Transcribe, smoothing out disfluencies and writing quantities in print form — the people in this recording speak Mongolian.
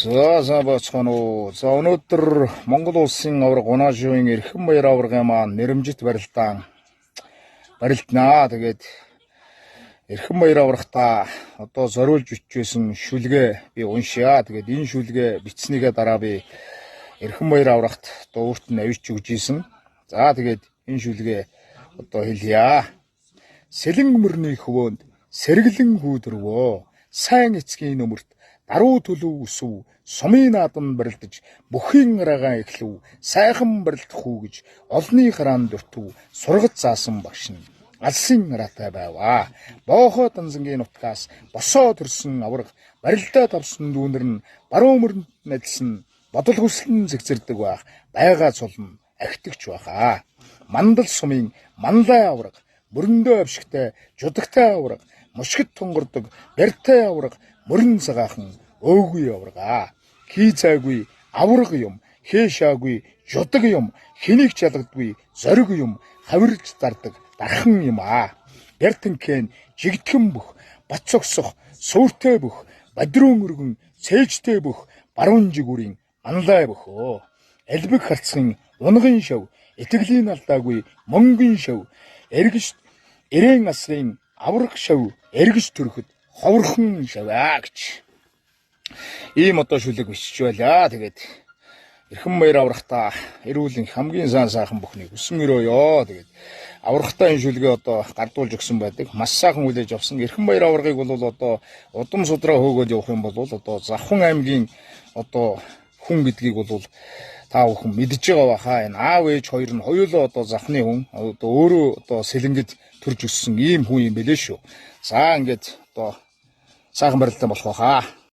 За бацхан. За өнөөдөр Монгол улсын авраг унаашивын эрхэм баяр аврагын маань нэрэмжит барилдаан барилднаа. Тэгээд эрхэм баяр аврагтаа одоо зориулж бичижсэн шүлгээ би уншия. Тэгээд энэ шүлгээ бичснийгээ дараа би эрхэм баяр аврагт одоо өөрт нь авчиж өгч ийсэн. За тэгээд энэ шүлгээ одоо хэлье. Сэлэн мөрний хөвөөнд сэргэлэн хүүдэрвөө. Сайн эцгийн нөмөрт даруу төлөв өсөв, сумын наадам барилдаж, бүхийн арагаан эхлэв, сайхан барилдах уу гэж олны хараан дуртв, сургаж заасан багш нь алсын араатай байваа. Боохоо данзангийн нутгаас босоо төрсөн авраг, барилдаа тавсан дүүнэр нь баруун мөрөнд нэдэлсэн, бодол хүслэн зэгзэрдэг байх, байгаа цулна, ахтагч байхаа. Мандал сумын манлай авраг, мөрөндөө авшигтай, жудагтай авраг, мушгид тунгордог, бэртэй авраг, мөрөн цагаахан өөгүй аврагаа. Хий цайгүй авраг юм, хээшаагүй жудаг юм, хэнийг чалгадгүй зориг юм, хавирж зардаг дархан юм аа. Бэртэнкэн жигтгэн бүх, бат цогсох, сүртэй бүх, бадрүүн өргөн, цээжтэй бүх, баруун жигүүрийн манлай бөхөө. Элбэг харцгийн унгын шав, итгэлийн алдаагүй мөнгөн шав, эргэж ирээн асрын авраг шав, эргэж төрөхөд ховорхон шаваа гэж. Ийм одоо шүлэг бичиж байлаа. Тэгээд эрхэм баяр аврагтаа эрүүлийн хамгийн сайхан бүхнийг өсөн өрөөё. Тэгээд аврагтаа энэ шүлгээ одоо гардуулж өгсөн байдаг. Маш сайхан хүлээж авсан. Эрхэм баяр аврагыг бол одоо удам судраа хөөгөөд явах юм бол одоо Завхан аймгийн одоо хүн гэдгийг бол та бүхэн мэдж байгаа баха. Энэ аав ээж хоёр нь хоёулаа одоо Завхны хүн. Одоо өөрөө одоо сэлэнгэд төрж өссөн ийм хүн юм бэлээ шүү. За ингээд одоо сайхан барилдаан болох байхаа.